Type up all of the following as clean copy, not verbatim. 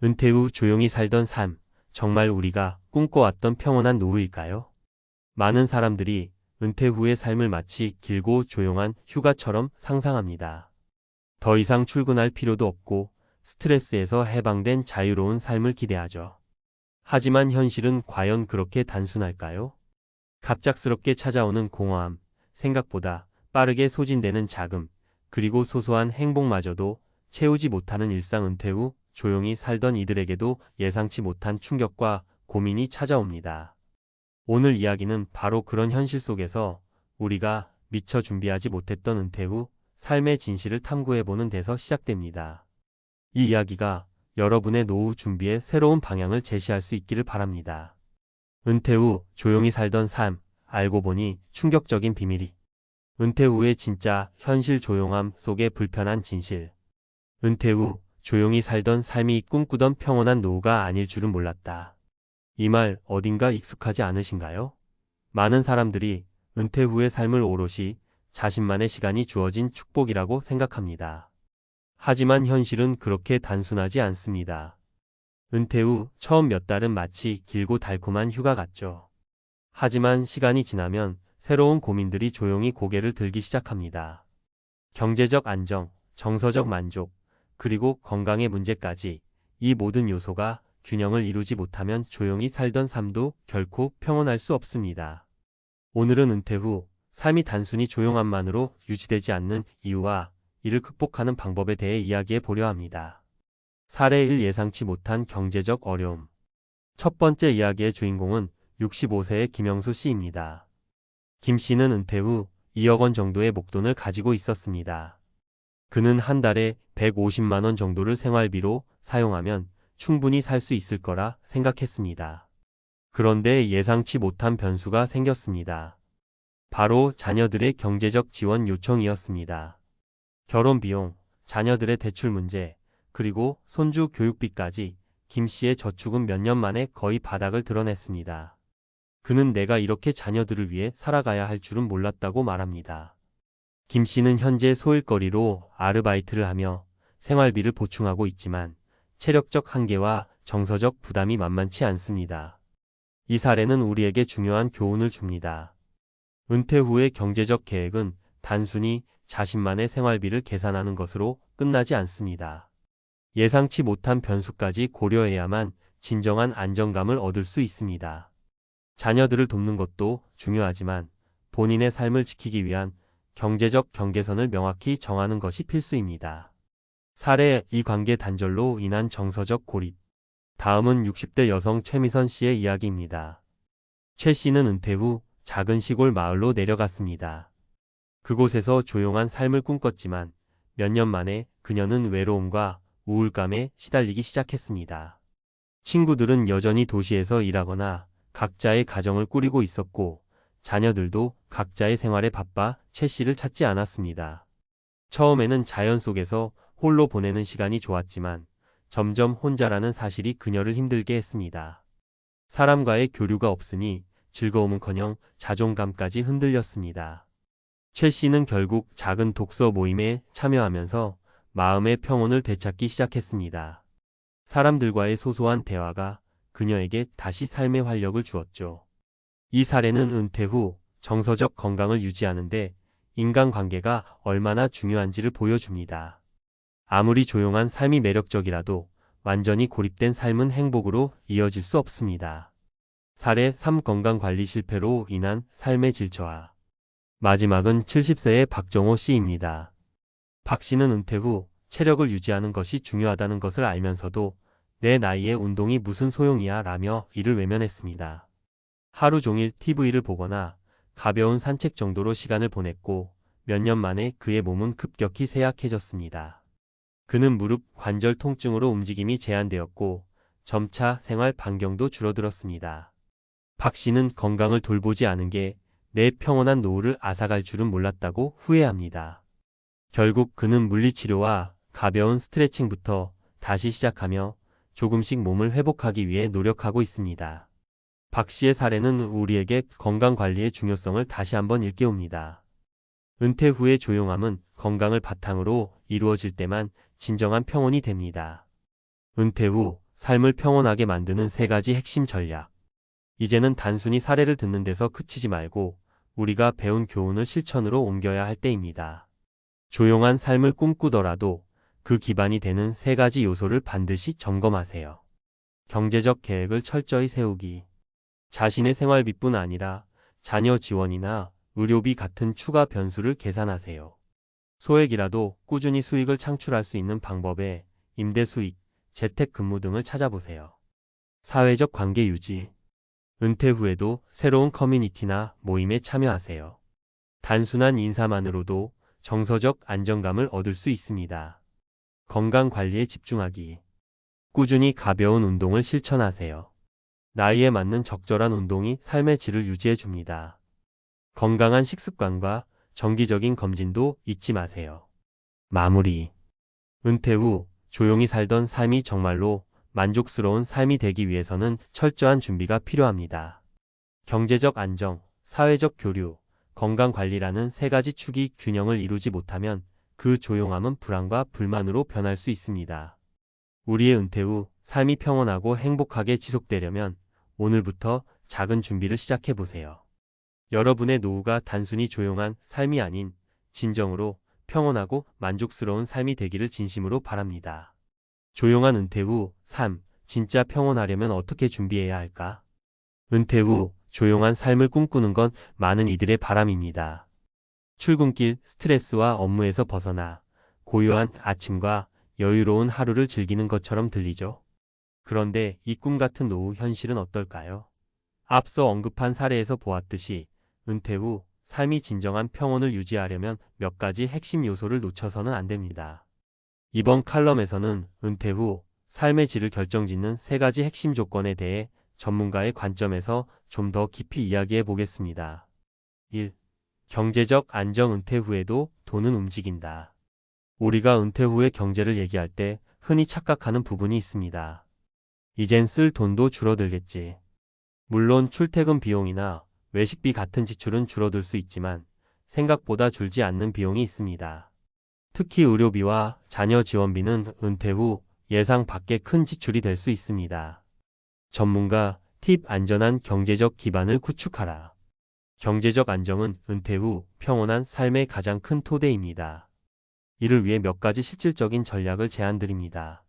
은퇴 후 조용히 살던 삶, 정말 우리가 꿈꿔왔던 평온한 노후일까요? 많은 사람들이 은퇴 후의 삶을 마치 길고 조용한 휴가처럼 상상합니다. 더 이상 출근할 필요도 없고 스트레스에서 해방된 자유로운 삶을 기대하죠. 하지만 현실은 과연 그렇게 단순할까요? 갑작스럽게 찾아오는 공허함, 생각보다 빠르게 소진되는 자금, 그리고 소소한 행복마저도 채우지 못하는 일상. 은퇴 후 조용히 살던 이들에게도 예상치 못한 충격과 고민이 찾아옵니다. 오늘 이야기는 바로 그런 현실 속에서 우리가 미처 준비하지 못했던 은퇴 후 삶의 진실을 탐구해보는 데서 시작됩니다. 이 이야기가 여러분의 노후 준비에 새로운 방향을 제시할 수 있기를 바랍니다. 은퇴 후 조용히 살던 삶, 알고 보니 충격적인 비밀이. 은퇴 후의 진짜 현실. 조용함 속의 불편한 진실. 은퇴 후 조용히 살던 삶이 꿈꾸던 평온한 노후가 아닐 줄은 몰랐다. 이 말 어딘가 익숙하지 않으신가요? 많은 사람들이 은퇴 후의 삶을 오롯이 자신만의 시간이 주어진 축복이라고 생각합니다. 하지만 현실은 그렇게 단순하지 않습니다. 은퇴 후 처음 몇 달은 마치 길고 달콤한 휴가 같죠. 하지만 시간이 지나면 새로운 고민들이 조용히 고개를 들기 시작합니다. 경제적 안정, 정서적 만족, 그리고 건강의 문제까지. 이 모든 요소가 균형을 이루지 못하면 조용히 살던 삶도 결코 평온할 수 없습니다. 오늘은 은퇴 후 삶이 단순히 조용함만으로 유지되지 않는 이유와 이를 극복하는 방법에 대해 이야기해 보려 합니다. 사례 1. 예상치 못한 경제적 어려움. 첫 번째 이야기의 주인공은 65세의 김영수 씨입니다. 김 씨는 은퇴 후 2억 원 정도의 목돈을 가지고 있었습니다. 그는 한 달에 150만 원 정도를 생활비로 사용하면 충분히 살 수 있을 거라 생각했습니다. 그런데 예상치 못한 변수가 생겼습니다. 바로 자녀들의 경제적 지원 요청이었습니다. 결혼 비용, 자녀들의 대출 문제, 그리고 손주 교육비까지. 김 씨의 저축은 몇 년 만에 거의 바닥을 드러냈습니다. 그는 내가 이렇게 자녀들을 위해 살아가야 할 줄은 몰랐다고 말합니다. 김 씨는 현재 소일거리로 아르바이트를 하며 생활비를 보충하고 있지만 체력적 한계와 정서적 부담이 만만치 않습니다. 이 사례는 우리에게 중요한 교훈을 줍니다. 은퇴 후의 경제적 계획은 단순히 자신만의 생활비를 계산하는 것으로 끝나지 않습니다. 예상치 못한 변수까지 고려해야만 진정한 안정감을 얻을 수 있습니다. 자녀들을 돕는 것도 중요하지만 본인의 삶을 지키기 위한 경제적 경계선을 명확히 정하는 것이 필수입니다. 사례 2. 관계 단절로 인한 정서적 고립. 다음은 60대 여성 최미선 씨의 이야기입니다. 최 씨는 은퇴 후 작은 시골 마을로 내려갔습니다. 그곳에서 조용한 삶을 꿈꿨지만 몇 년 만에 그녀는 외로움과 우울감에 시달리기 시작했습니다. 친구들은 여전히 도시에서 일하거나 각자의 가정을 꾸리고 있었고 자녀들도 각자의 생활에 바빠 최 씨를 찾지 않았습니다. 처음에는 자연 속에서 홀로 보내는 시간이 좋았지만 점점 혼자라는 사실이 그녀를 힘들게 했습니다. 사람과의 교류가 없으니 즐거움은커녕 자존감까지 흔들렸습니다. 최 씨는 결국 작은 독서 모임에 참여하면서 마음의 평온을 되찾기 시작했습니다. 사람들과의 소소한 대화가 그녀에게 다시 삶의 활력을 주었죠. 이 사례는 은퇴 후 정서적 건강을 유지하는데 인간관계가 얼마나 중요한지를 보여줍니다. 아무리 조용한 삶이 매력적이라도 완전히 고립된 삶은 행복으로 이어질 수 없습니다. 사례 3. 건강관리 실패로 인한 삶의 질저하. 마지막은 70세의 박정호 씨입니다. 박 씨는 은퇴 후 체력을 유지하는 것이 중요하다는 것을 알면서도 내 나이에 운동이 무슨 소용이야 라며 이를 외면했습니다. 하루 종일 TV를 보거나 가벼운 산책 정도로 시간을 보냈고 몇 년 만에 그의 몸은 급격히 쇠약해졌습니다. 그는 무릎 관절 통증으로 움직임이 제한되었고 점차 생활 반경도 줄어들었습니다. 박 씨는 건강을 돌보지 않은 게 내 평온한 노후를 앗아갈 줄은 몰랐다고 후회합니다. 결국 그는 물리치료와 가벼운 스트레칭부터 다시 시작하며 조금씩 몸을 회복하기 위해 노력하고 있습니다. 박 씨의 사례는 우리에게 건강관리의 중요성을 다시 한번 일깨웁니다. 은퇴 후의 조용함은 건강을 바탕으로 이루어질 때만 진정한 평온이 됩니다. 은퇴 후 삶을 평온하게 만드는 3가지 핵심 전략. 이제는 단순히 사례를 듣는 데서 그치지 말고 우리가 배운 교훈을 실천으로 옮겨야 할 때입니다. 조용한 삶을 꿈꾸더라도 그 기반이 되는 3가지 요소를 반드시 점검하세요. 경제적 계획을 철저히 세우기. 자신의 생활비뿐 아니라 자녀 지원이나 의료비 같은 추가 변수를 계산하세요. 소액이라도 꾸준히 수익을 창출할 수 있는 방법에 임대 수익, 재택 근무 등을 찾아보세요. 사회적 관계 유지. 은퇴 후에도 새로운 커뮤니티나 모임에 참여하세요. 단순한 인사만으로도 정서적 안정감을 얻을 수 있습니다. 건강 관리에 집중하기. 꾸준히 가벼운 운동을 실천하세요. 나이에 맞는 적절한 운동이 삶의 질을 유지해 줍니다. 건강한 식습관과 정기적인 검진도 잊지 마세요. 마무리. 은퇴 후 조용히 살던 삶이 정말로 만족스러운 삶이 되기 위해서는 철저한 준비가 필요합니다. 경제적 안정, 사회적 교류, 건강 관리라는 3가지 축이 균형을 이루지 못하면 그 조용함은 불안과 불만으로 변할 수 있습니다. 우리의 은퇴 후 삶이 평온하고 행복하게 지속되려면 오늘부터 작은 준비를 시작해 보세요. 여러분의 노후가 단순히 조용한 삶이 아닌 진정으로 평온하고 만족스러운 삶이 되기를 진심으로 바랍니다. 조용한 은퇴 후 삶, 진짜 평온하려면 어떻게 준비해야 할까? 은퇴 후 조용한 삶을 꿈꾸는 건 많은 이들의 바람입니다. 출근길 스트레스와 업무에서 벗어나 고요한 아침과 여유로운 하루를 즐기는 것처럼 들리죠? 그런데 이 꿈 같은 노후 현실은 어떨까요? 앞서 언급한 사례에서 보았듯이 은퇴 후 삶이 진정한 평온을 유지하려면 몇 가지 핵심 요소를 놓쳐서는 안 됩니다. 이번 칼럼에서는 은퇴 후 삶의 질을 결정짓는 3가지 핵심 조건에 대해 전문가의 관점에서 좀 더 깊이 이야기해 보겠습니다. 1. 경제적 안정. 은퇴 후에도 돈은 움직인다. 우리가 은퇴 후의 경제를 얘기할 때 흔히 착각하는 부분이 있습니다. 이젠 쓸 돈도 줄어들겠지. 물론 출퇴근 비용이나 외식비 같은 지출은 줄어들 수 있지만 생각보다 줄지 않는 비용이 있습니다. 특히 의료비와 자녀 지원비는 은퇴 후 예상 밖의 큰 지출이 될 수 있습니다. 전문가 팁. 안전한 경제적 기반을 구축하라. 경제적 안정은 은퇴 후 평온한 삶의 가장 큰 토대입니다. 이를 위해 몇 가지 실질적인 전략을 제안드립니다.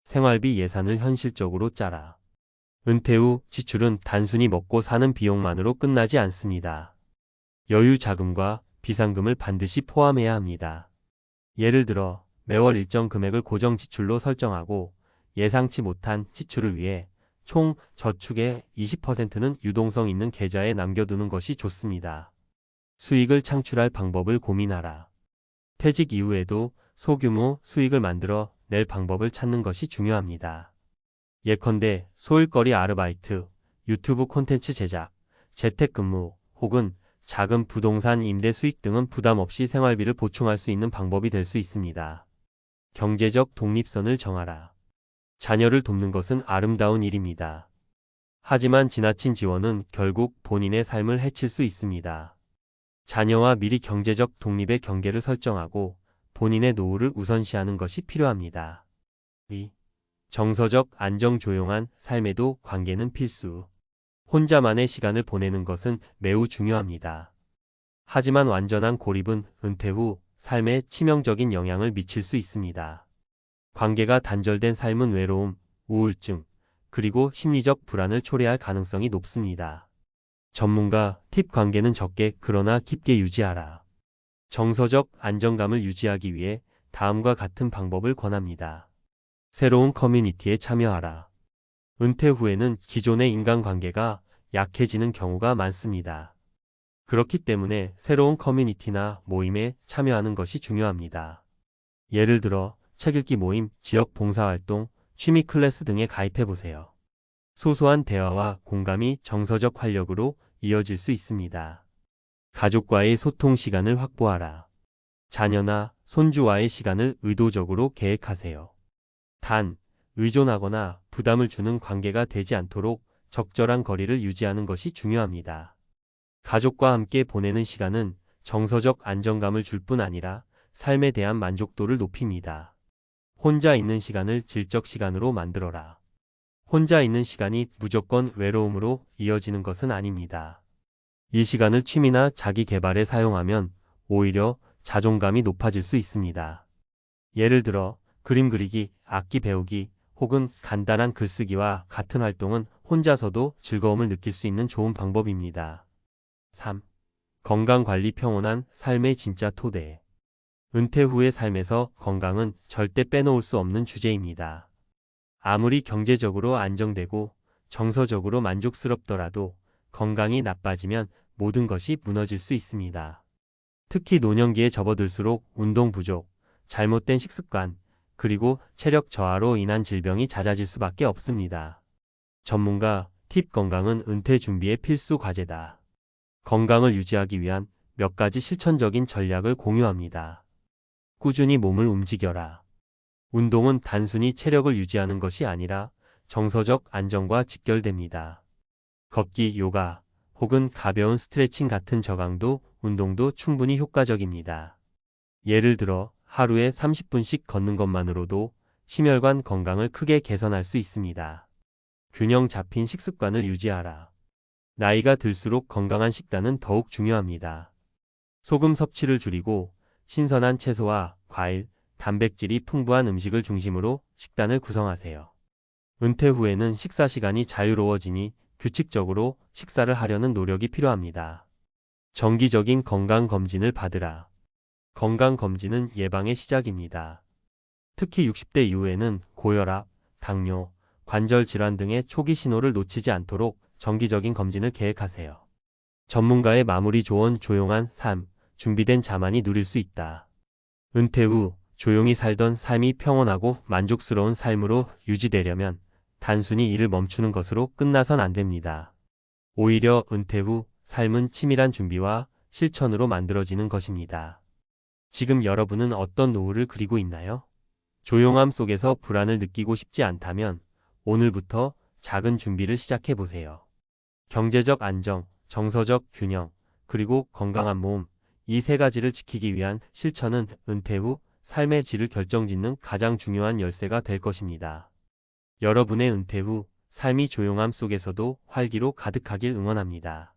생활비 예산을 현실적으로 짜라. 은퇴 후 지출은 단순히 먹고 사는 비용만으로 끝나지 않습니다. 여유 자금과 비상금을 반드시 포함해야 합니다. 예를 들어 매월 일정 금액을 고정 지출로 설정하고 예상치 못한 지출을 위해 총 저축의 20%는 유동성 있는 계좌에 남겨두는 것이 좋습니다. 수익을 창출할 방법을 고민하라. 퇴직 이후에도 소규모 수익을 만들어 낼 방법을 찾는 것이 중요합니다. 예컨대 소일거리 아르바이트, 유튜브 콘텐츠 제작, 재택근무 혹은 작은 부동산 임대 수익 등은 부담 없이 생활비를 보충할 수 있는 방법이 될 수 있습니다. 경제적 독립선을 정하라. 자녀를 돕는 것은 아름다운 일입니다. 하지만 지나친 지원은 결국 본인의 삶을 해칠 수 있습니다. 자녀와 미리 경제적 독립의 경계를 설정하고 본인의 노후를 우선시하는 것이 필요합니다. 2. 정서적 안정. 조용한 삶에도 관계는 필수. 혼자만의 시간을 보내는 것은 매우 중요합니다. 하지만 완전한 고립은 은퇴 후 삶에 치명적인 영향을 미칠 수 있습니다. 관계가 단절된 삶은 외로움, 우울증, 그리고 심리적 불안을 초래할 가능성이 높습니다. 전문가 팁. 관계는 적게 그러나 깊게 유지하라. 정서적 안정감을 유지하기 위해 다음과 같은 방법을 권합니다. 새로운 커뮤니티에 참여하라. 은퇴 후에는 기존의 인간관계가 약해지는 경우가 많습니다. 그렇기 때문에 새로운 커뮤니티나 모임에 참여하는 것이 중요합니다. 예를 들어 책 읽기 모임, 지역 봉사활동, 취미 클래스 등에 가입해보세요. 소소한 대화와 공감이 정서적 활력으로 이어질 수 있습니다. 가족과의 소통 시간을 확보하라. 자녀나 손주와의 시간을 의도적으로 계획하세요. 단, 의존하거나 부담을 주는 관계가 되지 않도록 적절한 거리를 유지하는 것이 중요합니다. 가족과 함께 보내는 시간은 정서적 안정감을 줄 뿐 아니라 삶에 대한 만족도를 높입니다. 혼자 있는 시간을 질적 시간으로 만들어라. 혼자 있는 시간이 무조건 외로움으로 이어지는 것은 아닙니다. 이 시간을 취미나 자기 개발에 사용하면 오히려 자존감이 높아질 수 있습니다. 예를 들어 그림 그리기, 악기 배우기 혹은 간단한 글쓰기와 같은 활동은 혼자서도 즐거움을 느낄 수 있는 좋은 방법입니다. 3. 건강관리 평온한 삶의 진짜 토대. 은퇴 후의 삶에서 건강은 절대 빼놓을 수 없는 주제입니다. 아무리 경제적으로 안정되고 정서적으로 만족스럽더라도 건강이 나빠지면 모든 것이 무너질 수 있습니다. 특히 노년기에 접어들수록 운동 부족, 잘못된 식습관, 그리고 체력 저하로 인한 질병이 잦아질 수밖에 없습니다. 전문가 팁 건강은 은퇴 준비의 필수 과제다. 건강을 유지하기 위한 몇 가지 실천적인 전략을 공유합니다. 꾸준히 몸을 움직여라. 운동은 단순히 체력을 유지하는 것이 아니라 정서적 안정과 직결됩니다. 걷기, 요가, 혹은 가벼운 스트레칭 같은 저강도 운동도 충분히 효과적입니다. 예를 들어 하루에 30분씩 걷는 것만으로도 심혈관 건강을 크게 개선할 수 있습니다. 균형 잡힌 식습관을 유지하라. 나이가 들수록 건강한 식단은 더욱 중요합니다. 소금 섭취를 줄이고 신선한 채소와 과일, 단백질이 풍부한 음식을 중심으로 식단을 구성하세요. 은퇴 후에는 식사 시간이 자유로워지니 규칙적으로 식사를 하려는 노력이 필요합니다. 정기적인 건강검진을 받으라. 건강검진은 예방의 시작입니다. 특히 60대 이후에는 고혈압, 당뇨, 관절 질환 등의 초기 신호를 놓치지 않도록 정기적인 검진을 계획하세요. 전문가의 마무리 조언 조용한 삶, 준비된 자만이 누릴 수 있다. 은퇴 후 조용히 살던 삶이 평온하고 만족스러운 삶으로 유지되려면 단순히 일을 멈추는 것으로 끝나선 안 됩니다. 오히려 은퇴 후 삶은 치밀한 준비와 실천으로 만들어지는 것입니다. 지금 여러분은 어떤 노후를 그리고 있나요? 조용함 속에서 불안을 느끼고 싶지 않다면 오늘부터 작은 준비를 시작해 보세요. 경제적 안정, 정서적 균형, 그리고 건강한 몸, 이 세 가지를 지키기 위한 실천은 은퇴 후 삶의 질을 결정짓는 가장 중요한 열쇠가 될 것입니다. 여러분의 은퇴 후 삶이 조용함 속에서도 활기로 가득하길 응원합니다.